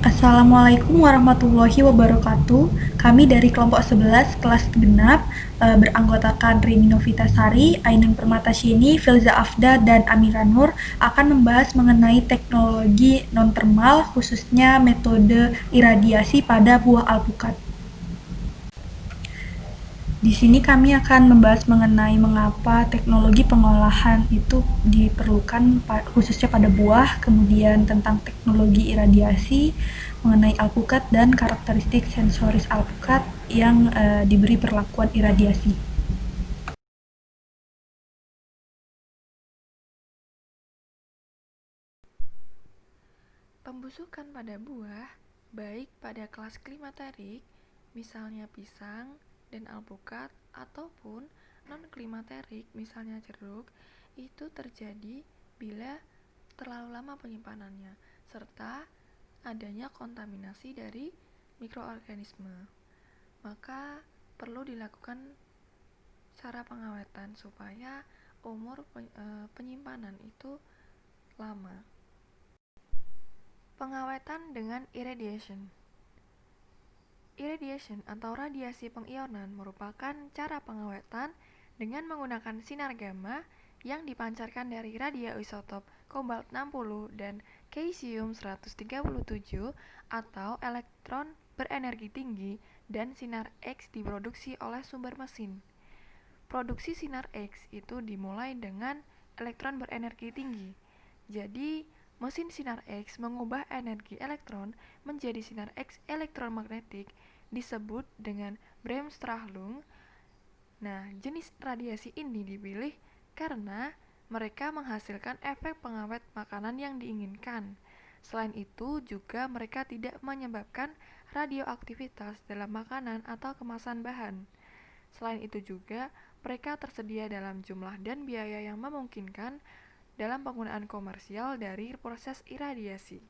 Assalamualaikum warahmatullahi wabarakatuh. Kami dari kelompok 11 kelas genap beranggotakan Rini Novitasari, Ainun Permatasini, Filza Afda, dan Amira Nur akan membahas mengenai teknologi non-termal khususnya metode iradiasi pada buah alpukat. Di sini kami akan membahas mengenai mengapa teknologi pengolahan itu diperlukan khususnya pada buah, kemudian tentang teknologi iradiasi, mengenai alpukat dan karakteristik sensoris alpukat yang diberi perlakuan iradiasi. Pembusukan pada buah, baik pada kelas klimaterik, misalnya pisang dan alpukat, ataupun non-klimaterik, misalnya jeruk, itu terjadi bila terlalu lama penyimpanannya, serta adanya kontaminasi dari mikroorganisme. Maka perlu dilakukan cara pengawetan supaya umur penyimpanan itu lama. Pengawetan dengan irradiation. Irradiation atau radiasi pengionan merupakan cara pengawetan dengan menggunakan sinar gamma yang dipancarkan dari radioisotop kobalt 60 dan cesium 137 atau elektron berenergi tinggi, dan sinar X diproduksi oleh sumber mesin. Produksi sinar X itu dimulai dengan elektron berenergi tinggi. Jadi, mesin sinar X mengubah energi elektron menjadi sinar X elektromagnetik, disebut dengan Bremsstrahlung. Nah, jenis radiasi ini dipilih karena mereka menghasilkan efek pengawet makanan yang diinginkan. Selain itu, juga mereka tidak menyebabkan radioaktivitas dalam makanan atau kemasan bahan. Selain itu juga, mereka tersedia dalam jumlah dan biaya yang memungkinkan dalam penggunaan komersial dari proses iradiasi.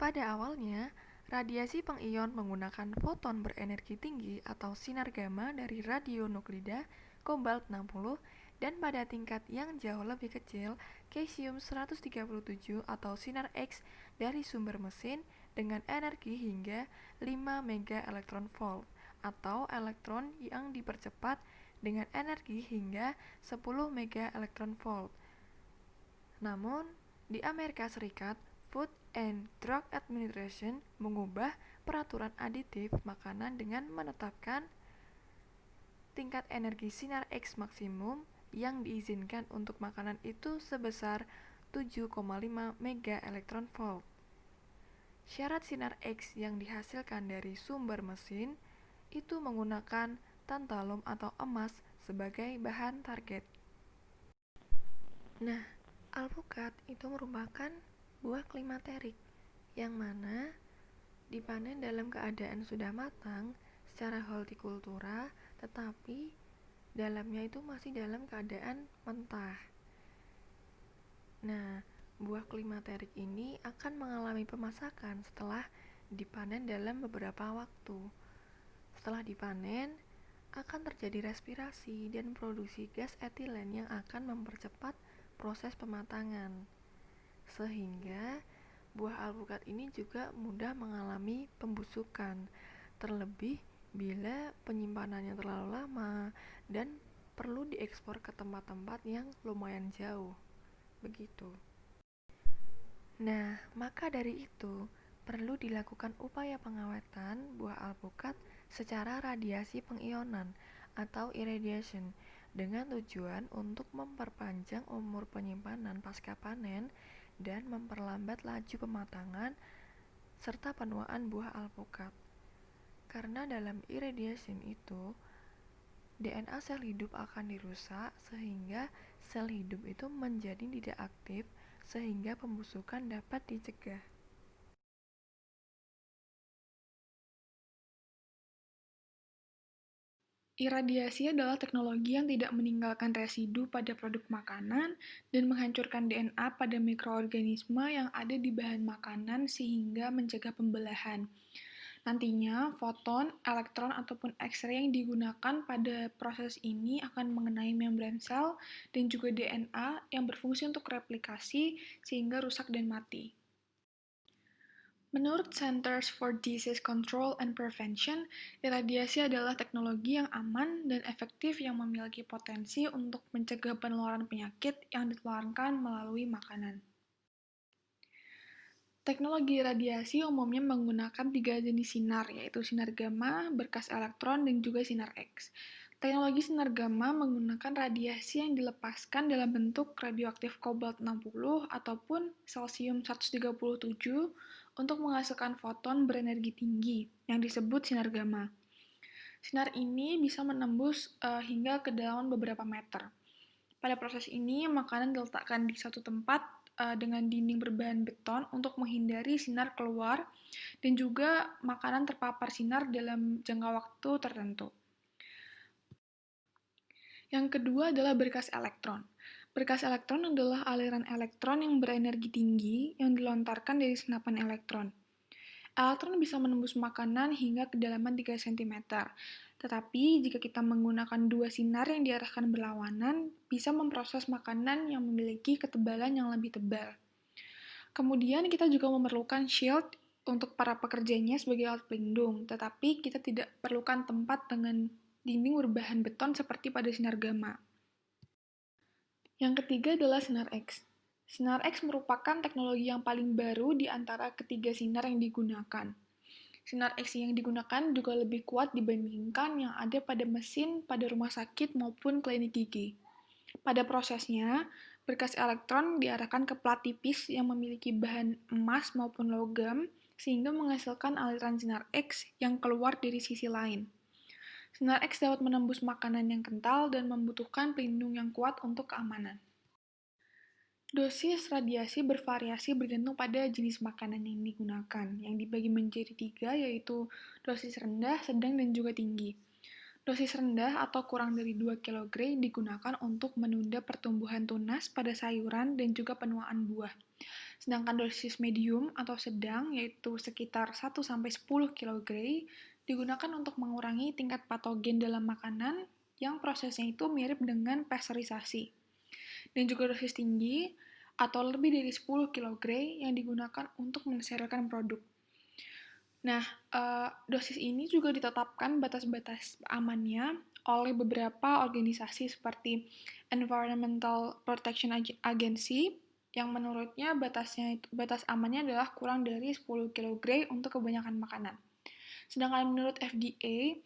Pada awalnya, radiasi pengion menggunakan foton berenergi tinggi atau sinar gamma dari radionuklida kobalt 60, dan pada tingkat yang jauh lebih kecil, cesium 137 atau sinar X dari sumber mesin dengan energi hingga 5 mega elektron volt atau elektron yang dipercepat dengan energi hingga 10 mega elektron volt. Namun, di Amerika Serikat, Food and Drug Administration mengubah peraturan aditif makanan dengan menetapkan tingkat energi sinar X maksimum yang diizinkan untuk makanan itu sebesar 7,5 mega elektron volt. Syarat sinar X yang dihasilkan dari sumber mesin itu menggunakan tantalum atau emas sebagai bahan target. Nah, alpukat itu merupakan buah klimaterik yang mana dipanen dalam keadaan sudah matang secara hortikultura, tetapi dalamnya itu masih dalam keadaan mentah. Nah, buah klimaterik ini akan mengalami pemasakan setelah dipanen dalam beberapa waktu. Setelah dipanen, akan terjadi respirasi dan produksi gas etilen yang akan mempercepat proses pematangan. Sehingga buah alpukat ini juga mudah mengalami pembusukan, terlebih bila penyimpanannya terlalu lama dan perlu diekspor ke tempat-tempat yang lumayan jauh. Begitu. Nah, maka dari itu perlu dilakukan upaya pengawetan buah alpukat secara radiasi pengionan atau irradiation dengan tujuan untuk memperpanjang umur penyimpanan pasca panen dan memperlambat laju pematangan serta penuaan buah alpukat. Karena dalam irradiation itu DNA sel hidup akan dirusak sehingga sel hidup itu menjadi tidak aktif, sehingga pembusukan dapat dicegah. Iradiasi adalah teknologi yang tidak meninggalkan residu pada produk makanan dan menghancurkan DNA pada mikroorganisme yang ada di bahan makanan sehingga mencegah pembelahan. Nantinya, foton, elektron, ataupun X-ray yang digunakan pada proses ini akan mengenai membran sel dan juga DNA yang berfungsi untuk replikasi sehingga rusak dan mati. Menurut Centers for Disease Control and Prevention, iradiasi adalah teknologi yang aman dan efektif yang memiliki potensi untuk mencegah penularan penyakit yang ditularkan melalui makanan. Teknologi radiasi umumnya menggunakan 3 jenis sinar, yaitu sinar gamma, berkas elektron, dan juga sinar X. Teknologi sinar gamma menggunakan radiasi yang dilepaskan dalam bentuk radioaktif kobalt 60 ataupun cesium 137 untuk menghasilkan foton berenergi tinggi yang disebut sinar gamma. Sinar ini bisa menembus hingga ke kedalaman beberapa meter. Pada proses ini, makanan diletakkan di satu tempat dengan dinding berbahan beton untuk menghindari sinar keluar dan juga makanan terpapar sinar dalam jangka waktu tertentu. Yang kedua adalah berkas elektron. Berkas elektron adalah aliran elektron yang berenergi tinggi yang dilontarkan dari senapan elektron. Elektron bisa menembus makanan hingga kedalaman 3 cm. Tetapi jika kita menggunakan 2 sinar yang diarahkan berlawanan, bisa memproses makanan yang memiliki ketebalan yang lebih tebal. Kemudian kita juga memerlukan shield untuk para pekerjanya sebagai alat pelindung, tetapi kita tidak perlukan tempat dengan dinding berbahan beton seperti pada sinar gamma. Yang ketiga adalah sinar X. Sinar X merupakan teknologi yang paling baru di antara ketiga sinar yang digunakan. Sinar X yang digunakan juga lebih kuat dibandingkan yang ada pada mesin pada rumah sakit maupun klinik gigi. Pada prosesnya, berkas elektron diarahkan ke plat tipis yang memiliki bahan emas maupun logam sehingga menghasilkan aliran sinar X yang keluar dari sisi lain. Sinar X dapat menembus makanan yang kental dan membutuhkan pelindung yang kuat untuk keamanan. Dosis radiasi bervariasi bergantung pada jenis makanan yang digunakan, yang dibagi menjadi 3, yaitu dosis rendah, sedang, dan juga tinggi. Dosis rendah atau kurang dari 2 kg digunakan untuk menunda pertumbuhan tunas pada sayuran dan juga penuaan buah. Sedangkan dosis medium atau sedang, yaitu sekitar 1-10 kg, digunakan untuk mengurangi tingkat patogen dalam makanan yang prosesnya itu mirip dengan pasteurisasi. Dan juga dosis tinggi atau lebih dari 10 kg yang digunakan untuk mensterilkan produk. Nah, dosis ini juga ditetapkan batas-batas amannya oleh beberapa organisasi seperti Environmental Protection Agency yang menurutnya batas amannya adalah kurang dari 10 kg untuk kebanyakan makanan. Sedangkan menurut FDA,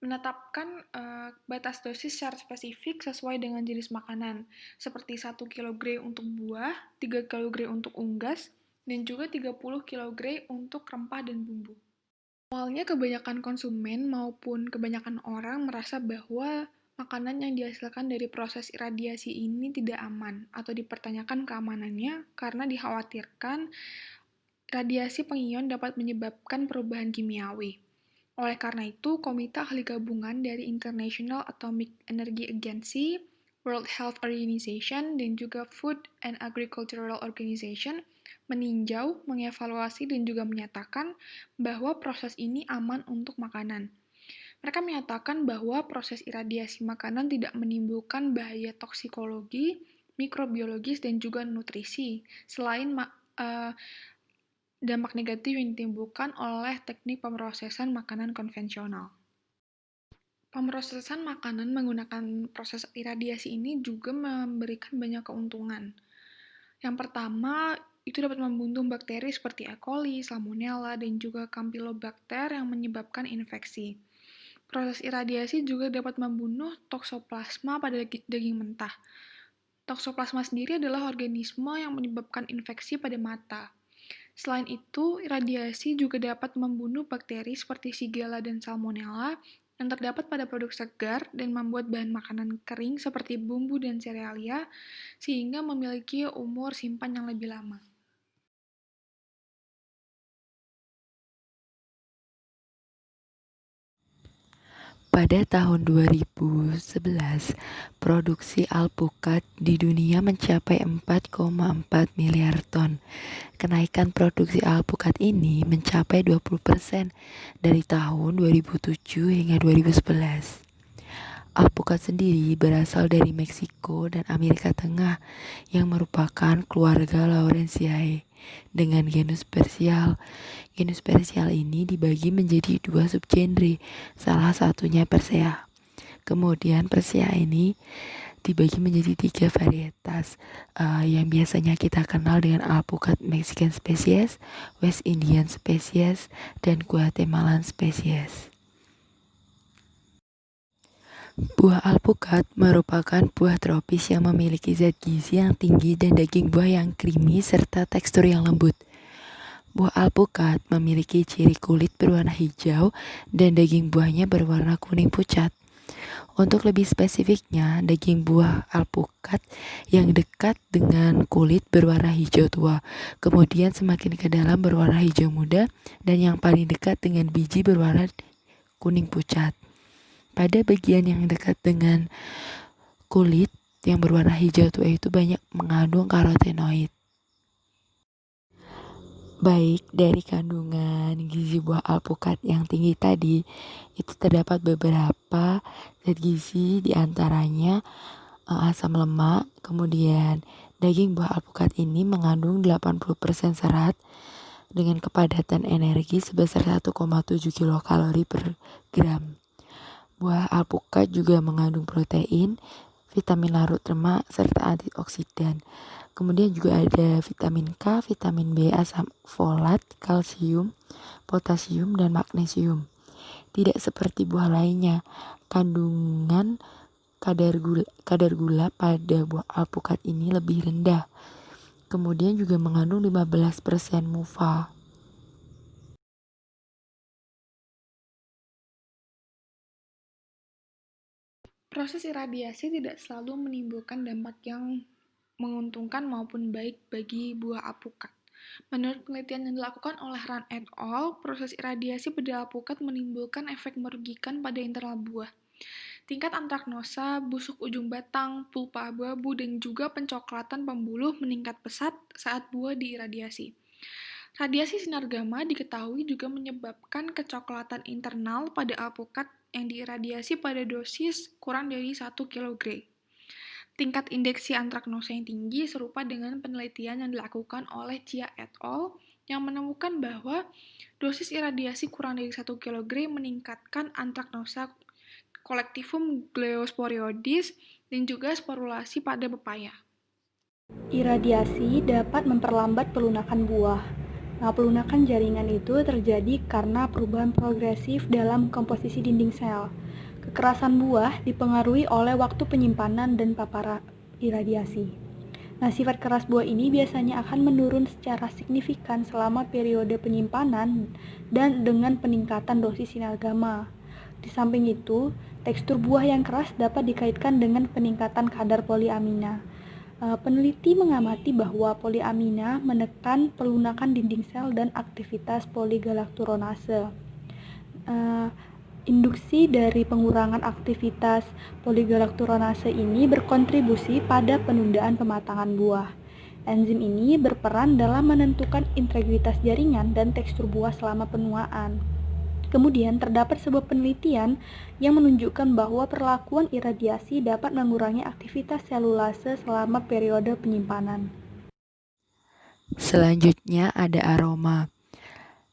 menetapkan batas dosis secara spesifik sesuai dengan jenis makanan, seperti 1 kg untuk buah, 3 kg untuk unggas, dan juga 30 kg untuk rempah dan bumbu. Awalnya kebanyakan konsumen maupun kebanyakan orang merasa bahwa makanan yang dihasilkan dari proses iradiasi ini tidak aman atau dipertanyakan keamanannya karena dikhawatirkan radiasi pengion dapat menyebabkan perubahan kimiawi. Oleh karena itu, Komite Ahli Gabungan dari International Atomic Energy Agency, World Health Organization, dan juga Food and Agricultural Organization meninjau, mengevaluasi, dan juga menyatakan bahwa proses ini aman untuk makanan. Mereka menyatakan bahwa proses iradiasi makanan tidak menimbulkan bahaya toksikologi, mikrobiologis, dan juga nutrisi, selain dampak negatif yang ditimbulkan oleh teknik pemrosesan makanan konvensional. Pemrosesan makanan menggunakan proses iradiasi ini juga memberikan banyak keuntungan. Yang pertama, itu dapat membunuh bakteri seperti E. coli, Salmonella, dan juga Campylobacter yang menyebabkan infeksi. Proses iradiasi juga dapat membunuh toksoplasma pada daging mentah. Toksoplasma sendiri adalah organisme yang menyebabkan infeksi pada mata. Selain itu, radiasi juga dapat membunuh bakteri seperti Shigella dan Salmonella yang terdapat pada produk segar dan membuat bahan makanan kering seperti bumbu dan serealia sehingga memiliki umur simpan yang lebih lama. Pada tahun 2011, produksi alpukat di dunia mencapai 4,4 miliar ton. Kenaikan produksi alpukat ini mencapai 20% dari tahun 2007 hingga 2011. Alpukat sendiri berasal dari Meksiko dan Amerika Tengah yang merupakan keluarga Lawrenceae. dengan genus spesial. Genus spesial ini dibagi menjadi 2 subgenre, salah satunya Persea. Kemudian Persea ini dibagi menjadi 3 varietas yang biasanya kita kenal dengan Alpukat Mexican species, West Indian species, dan Guatemalan species. Buah alpukat merupakan buah tropis yang memiliki zat gizi yang tinggi dan daging buah yang creamy serta tekstur yang lembut. Buah alpukat memiliki ciri kulit berwarna hijau dan daging buahnya berwarna kuning pucat. Untuk lebih spesifiknya, daging buah alpukat yang dekat dengan kulit berwarna hijau tua, kemudian semakin ke dalam berwarna hijau muda, dan yang paling dekat dengan biji berwarna kuning pucat. Pada bagian yang dekat dengan kulit yang berwarna hijau tua itu banyak mengandung karotenoid. Baik dari kandungan gizi buah alpukat yang tinggi tadi, itu terdapat beberapa zat gizi, diantaranya asam lemak. Kemudian daging buah alpukat ini mengandung 80% serat dengan kepadatan energi sebesar 1,7 kilokalori per gram. Buah alpukat juga mengandung protein, vitamin larut lemak, serta antioksidan. Kemudian juga ada vitamin K, vitamin B, asam folat, kalsium, potasium, dan magnesium. Tidak seperti buah lainnya, kandungan kadar gula pada buah alpukat ini lebih rendah. Kemudian juga mengandung 15% mufa. Proses iradiasi tidak selalu menimbulkan dampak yang menguntungkan maupun baik bagi buah alpukat. Menurut penelitian yang dilakukan oleh Ran et al., proses iradiasi pada alpukat menimbulkan efek merugikan pada internal buah. Tingkat antraknosa, busuk ujung batang, pulpa abu-abu, dan juga pencoklatan pembuluh meningkat pesat saat buah diiradiasi. Radiasi sinar gamma diketahui juga menyebabkan kecoklatan internal pada alpukat yang diiradiasi pada dosis kurang dari 1 kg. Tingkat indeksi antraknosa yang tinggi serupa dengan penelitian yang dilakukan oleh Chia et al. Yang menemukan bahwa dosis iradiasi kurang dari 1 kg meningkatkan antraknosa Collectivum gliosporioides dan juga sporulasi pada pepaya. Iradiasi dapat memperlambat pelunakan buah. Nah, pelunakan jaringan itu terjadi karena perubahan progresif dalam komposisi dinding sel. Kekerasan buah dipengaruhi oleh waktu penyimpanan dan paparan iradiasi. Nah, sifat keras buah ini biasanya akan menurun secara signifikan selama periode penyimpanan dan dengan peningkatan dosis sinar gamma. Di samping itu, tekstur buah yang keras dapat dikaitkan dengan peningkatan kadar poliamina. Peneliti mengamati bahwa poliamina menekan pelunakan dinding sel dan aktivitas poligalakturonase. Induksi dari pengurangan aktivitas poligalakturonase ini berkontribusi pada penundaan pematangan buah. Enzim ini berperan dalam menentukan integritas jaringan dan tekstur buah selama penuaan. Kemudian terdapat sebuah penelitian yang menunjukkan bahwa perlakuan iradiasi dapat mengurangi aktivitas selulase selama periode penyimpanan. Selanjutnya ada aroma.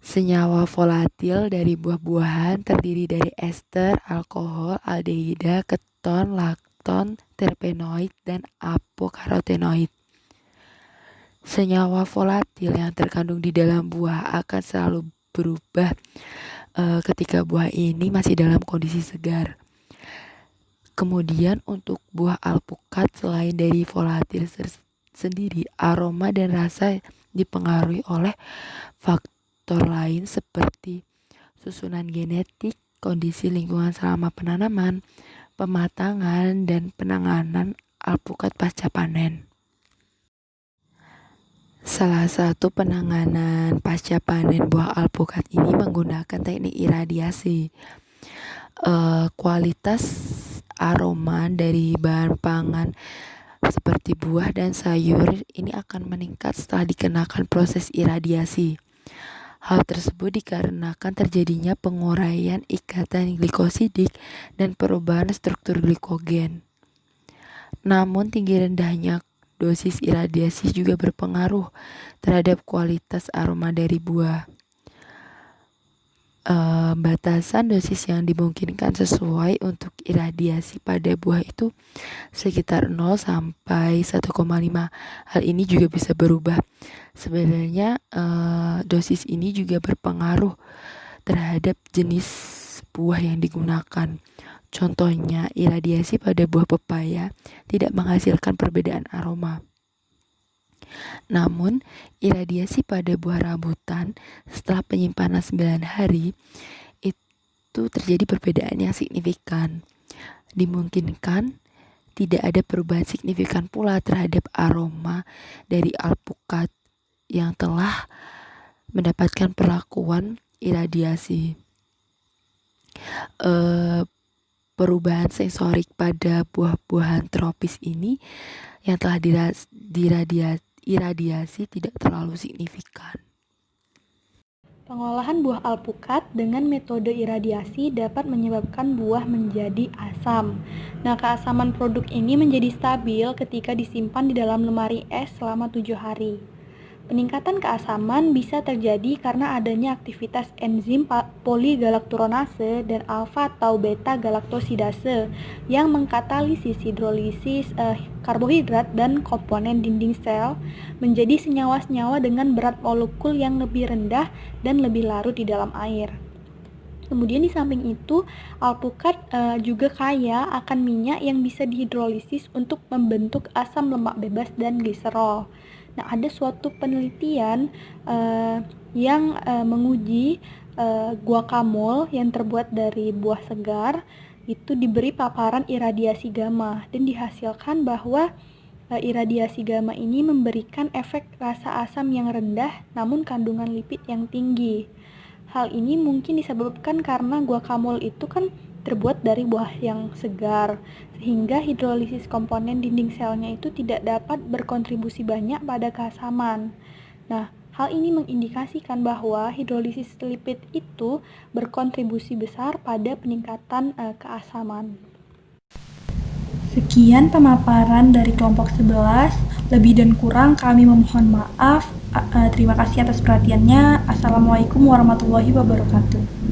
Senyawa volatil dari buah-buahan terdiri dari ester, alkohol, aldehida, keton, lakton, terpenoid, dan apokarotenoid. Senyawa volatil yang terkandung di dalam buah akan selalu berubah ketika buah ini masih dalam kondisi segar. Kemudian untuk buah alpukat, selain dari volatil sendiri, aroma dan rasa dipengaruhi oleh faktor lain seperti susunan genetik, kondisi lingkungan selama penanaman, pematangan, dan penanganan alpukat pasca panen. Salah satu penanganan pasca panen buah alpukat ini menggunakan teknik iradiasi. Kualitas aroma dari bahan pangan seperti buah dan sayur ini akan meningkat setelah dikenakan proses iradiasi. Hal tersebut dikarenakan terjadinya penguraian ikatan glikosidik dan perubahan struktur glikogen. Namun tinggi rendahnya dosis iradiasi juga berpengaruh terhadap kualitas aroma dari buah. Batasan dosis yang dimungkinkan sesuai untuk iradiasi pada buah itu sekitar 0 sampai 1,5. Hal ini juga bisa berubah. Sebenarnya dosis ini juga berpengaruh terhadap jenis buah yang digunakan. Contohnya, iradiasi pada buah pepaya tidak menghasilkan perbedaan aroma. Namun, iradiasi pada buah rambutan setelah penyimpanan 9 hari itu terjadi perbedaan yang signifikan. Dimungkinkan tidak ada perubahan signifikan pula terhadap aroma dari alpukat yang telah mendapatkan perlakuan iradiasi. Perubahan sensorik pada buah-buahan tropis ini yang telah iradiasi tidak terlalu signifikan. Pengolahan buah alpukat dengan metode iradiasi dapat menyebabkan buah menjadi asam. Nah, keasaman produk ini menjadi stabil ketika disimpan di dalam lemari es selama 7 hari. Peningkatan keasaman bisa terjadi karena adanya aktivitas enzim poligalakturonase dan alfa atau beta galaktosidase yang mengkatalisis hidrolisis karbohidrat dan komponen dinding sel menjadi senyawa-senyawa dengan berat molekul yang lebih rendah dan lebih larut di dalam air. Kemudian di samping itu, alpukat juga kaya akan minyak yang bisa dihidrolisis untuk membentuk asam lemak bebas dan gliserol. Nah, ada suatu penelitian yang menguji guacamole yang terbuat dari buah segar itu diberi paparan iradiasi gamma dan dihasilkan bahwa iradiasi gamma ini memberikan efek rasa asam yang rendah namun kandungan lipid yang tinggi. Hal ini mungkin disebabkan karena guacamole itu kan terbuat dari buah yang segar, sehingga hidrolisis komponen dinding selnya itu tidak dapat berkontribusi banyak pada keasaman. Nah, hal ini mengindikasikan bahwa hidrolisis lipid itu berkontribusi besar pada peningkatan keasaman. Sekian pemaparan dari kelompok 11. Lebih dan kurang kami memohon maaf. Terima kasih atas perhatiannya. Assalamualaikum warahmatullahi wabarakatuh.